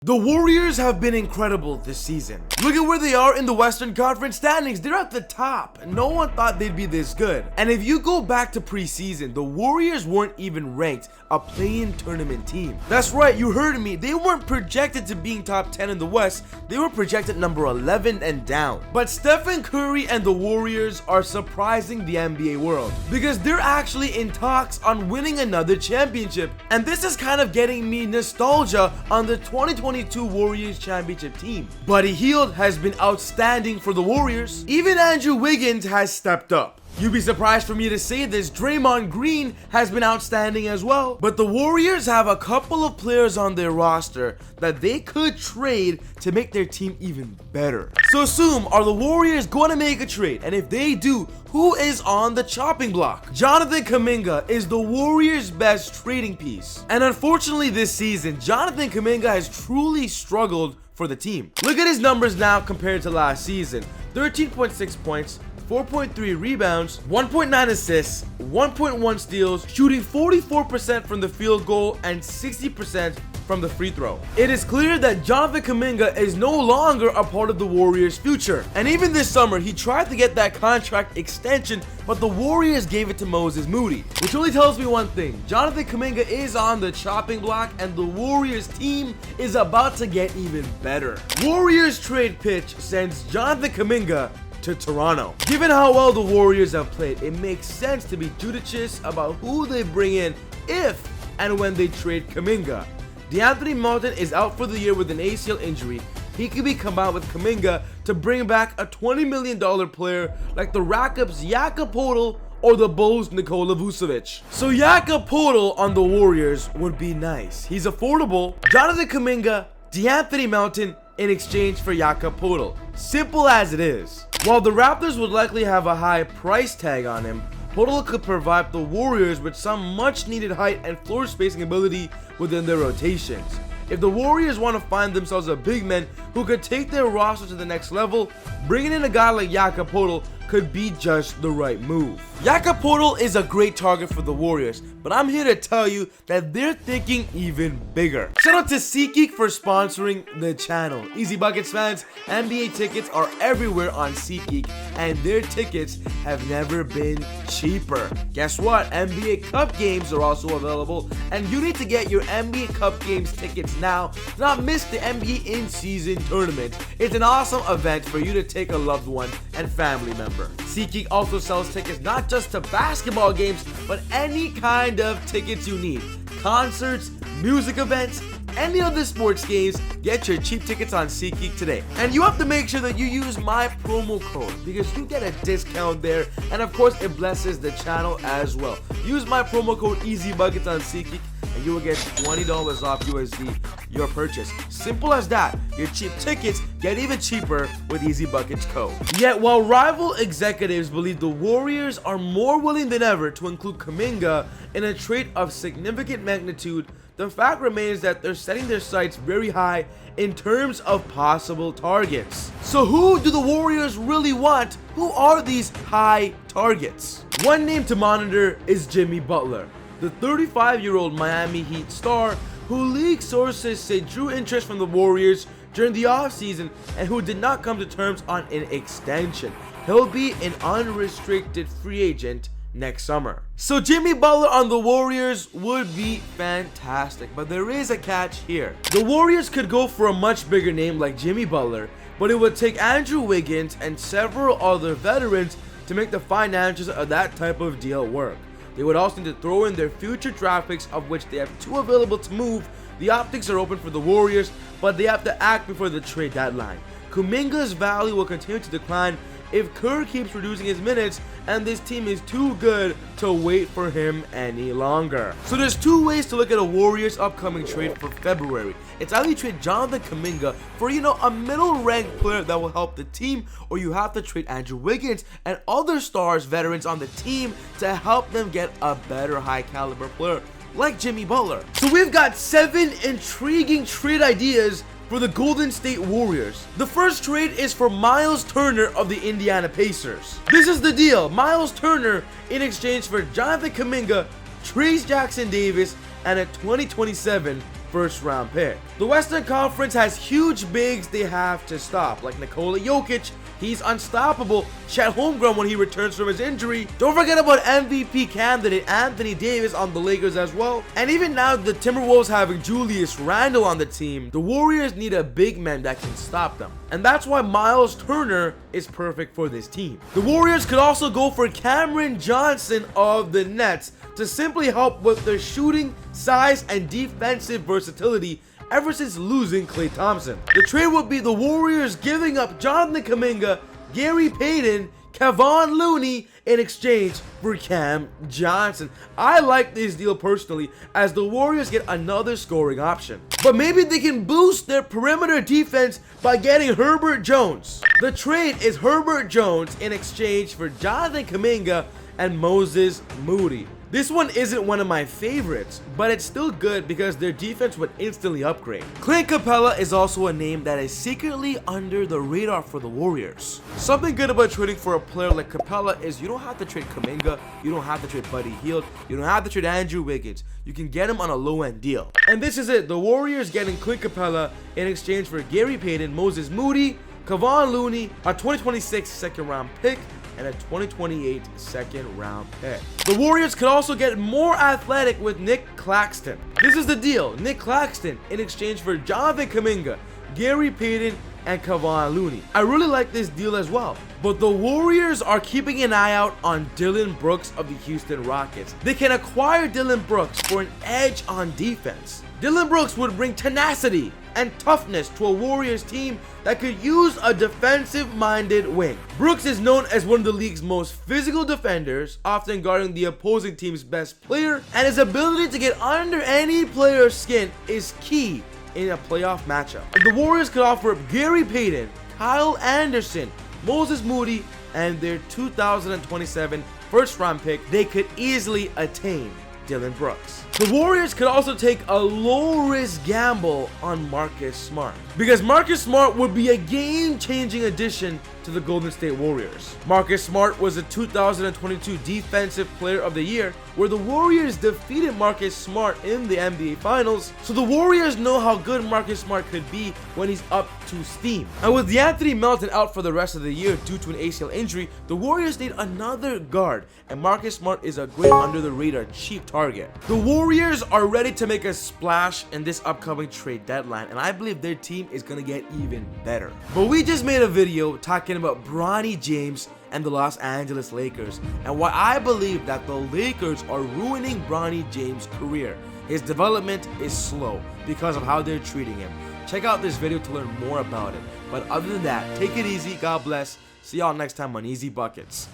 The Warriors have been incredible this season. Look at where they are in the Western Conference standings. They're at the top. No one thought they'd be this good. And if you go back to preseason, the Warriors weren't even ranked a play-in tournament team. That's right, you heard me. They weren't projected to being top 10 in the West. They were projected number 11 and down. But Stephen Curry and the Warriors are surprising the NBA world because they're actually in talks on winning another championship. And this is kind of getting me nostalgia on the 2022 Warriors championship team. Buddy Hield has been outstanding for the Warriors. Even Andrew Wiggins has stepped up. You'd be surprised for me to say this, Draymond Green has been outstanding as well. But the Warriors have a couple of players on their roster that they could trade to make their team even better. So assume, are the Warriors going to make a trade? And if they do, who is on the chopping block? Jonathan Kuminga is the Warriors' best trading piece. And unfortunately this season, Jonathan Kuminga has truly struggled for the team. Look at his numbers now compared to last season. 13.6 points, 4.3 rebounds, 1.9 assists, 1.1 steals, shooting 44% from the field goal and 60% from the free throw. It is clear that Jonathan Kuminga is no longer a part of the Warriors' future. And even this summer, he tried to get that contract extension, but the Warriors gave it to Moses Moody. Which only tells me one thing, Jonathan Kuminga is on the chopping block and the Warriors team is about to get even better. Warriors trade pitch sends Jonathan Kuminga to Toronto. Given how well the Warriors have played, it makes sense to be judicious about who they bring in if and when they trade Kuminga. DeAnthony Melton is out for the year with an ACL injury. He could be combined with Kuminga to bring back a $20 million player like the Rapids' Jakob Poeltl or the Bulls' Nikola Vucevic. So Jakob Poeltl on the Warriors would be nice. He's affordable. Jonathan Kuminga, DeAnthony Melton in exchange for Jakob Poeltl. Simple as it is. While the Raptors would likely have a high price tag on him, Poeltl could provide the Warriors with some much needed height and floor spacing ability within their rotations. If the Warriors want to find themselves a big man who could take their roster to the next level, bringing in a guy like Jakob Poeltl could be just the right move. Jakob Poeltl is a great target for the Warriors, but I'm here to tell you that they're thinking even bigger. Shout out to SeatGeek for sponsoring the channel. Easy Buckets fans, NBA tickets are everywhere on SeatGeek, and their tickets have never been cheaper. Guess what? NBA Cup games are also available, and you need to get your NBA Cup games tickets now to not miss the NBA in-season tournament. It's an awesome event for you to take a loved one and family member. SeatGeek also sells tickets not just to basketball games, but any kind of tickets you need. Concerts, music events, any other sports games, get your cheap tickets on SeatGeek today. And you have to make sure that you use my promo code because you get a discount there, and of course it blesses the channel as well. Use my promo code EasyBuckets on SeatGeek and you will get $20 off USD your purchase. Simple as that. Your cheap tickets get even cheaper with Easy Buckets code. Yet while rival executives believe the Warriors are more willing than ever to include Kuminga in a trade of significant magnitude, the fact remains that they're setting their sights very high in terms of possible targets. So who do the Warriors really want? Who are these high targets? One name to monitor is Jimmy Butler, the 35-year-old Miami Heat star who league sources say drew interest from the Warriors during the offseason and who did not come to terms on an extension. He'll be an unrestricted free agent next summer. So Jimmy Butler on the Warriors would be fantastic, but there is a catch here. The Warriors could go for a much bigger name like Jimmy Butler, but it would take Andrew Wiggins and several other veterans to make the financials of that type of deal work. They would also need to throw in their future draft picks, of which they have 2 available to move. The optics are open for the Warriors, but they have to act before the trade deadline. Kuminga's value will continue to decline if Kerr keeps reducing his minutes and this team is too good to wait for him any longer. So there's 2 ways to look at a Warriors upcoming trade for February. It's either you trade Jonathan Kuminga for, a middle-ranked player that will help the team, or you have to trade Andrew Wiggins and other stars, veterans on the team to help them get a better high-caliber player like Jimmy Butler. So we've got 7 intriguing trade ideas for the Golden State Warriors. The first trade is for Miles Turner of the Indiana Pacers. This is the deal. Miles Turner in exchange for Jonathan Kuminga, Trayce Jackson-Davis, and a 2027 first round pick. The Western Conference has huge bigs they have to stop, like Nikola Jokic. He's unstoppable. Chet Holmgren when he returns from his injury. Don't forget about MVP candidate Anthony Davis on the Lakers as well. And even now, the Timberwolves having Julius Randle on the team, the Warriors need a big man that can stop them. And that's why Miles Turner is perfect for this team. The Warriors could also go for Cameron Johnson of the Nets to simply help with their shooting, size, and defensive versatility ever since losing Klay Thompson. The trade would be the Warriors giving up Jonathan Kuminga, Gary Payton, Kevon Looney in exchange for Cam Johnson. I like this deal personally, as the Warriors get another scoring option. But maybe they can boost their perimeter defense by getting Herbert Jones. The trade is Herbert Jones in exchange for Jonathan Kuminga and Moses Moody. This one isn't one of my favorites, but it's still good because their defense would instantly upgrade. Clint Capella is also a name that is secretly under the radar for the Warriors. Something good about trading for a player like Capella is you don't have to trade Kuminga, you don't have to trade Buddy Hield, you don't have to trade Andrew Wiggins. You can get him on a low-end deal. And this is it, the Warriors getting Clint Capella in exchange for Gary Payton, Moses Moody, Kevon Looney, a 2026 second-round pick, and a 2028 second-round pick. The Warriors could also get more athletic with Nick Claxton. This is the deal, Nick Claxton in exchange for Jonathan Kuminga, Gary Payton, and Kevon Looney. I really like this deal as well. But the Warriors are keeping an eye out on Dillon Brooks of the Houston Rockets. They can acquire Dillon Brooks for an edge on defense. Dillon Brooks would bring tenacity and toughness to a Warriors team that could use a defensive-minded wing. Brooks is known as one of the league's most physical defenders, often guarding the opposing team's best player, and his ability to get under any player's skin is key in a playoff matchup. The Warriors could offer up Gary Payton, Kyle Anderson, Moses Moody, and their 2027 first-round pick. They could easily attain Dillon Brooks. The Warriors could also take a low-risk gamble on Marcus Smart, because Marcus Smart would be a game-changing addition to the Golden State Warriors. Marcus Smart was a 2022 Defensive Player of the Year, where the Warriors defeated Marcus Smart in the NBA Finals, so the Warriors know how good Marcus Smart could be when he's up to steam. And with DeAnthony Melton out for the rest of the year due to an ACL injury, the Warriors need another guard, and Marcus Smart is a great under-the-radar cheap target. The Warriors are ready to make a splash in this upcoming trade deadline, and I believe their team is going to get even better. But we just made a video talking about Bronny James and the Los Angeles Lakers, and why I believe that the Lakers are ruining Bronny James' career. His development is slow because of how they're treating him. Check out this video to learn more about it. But other than that, take it easy, God bless. See y'all next time on Easy Buckets.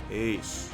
Peace.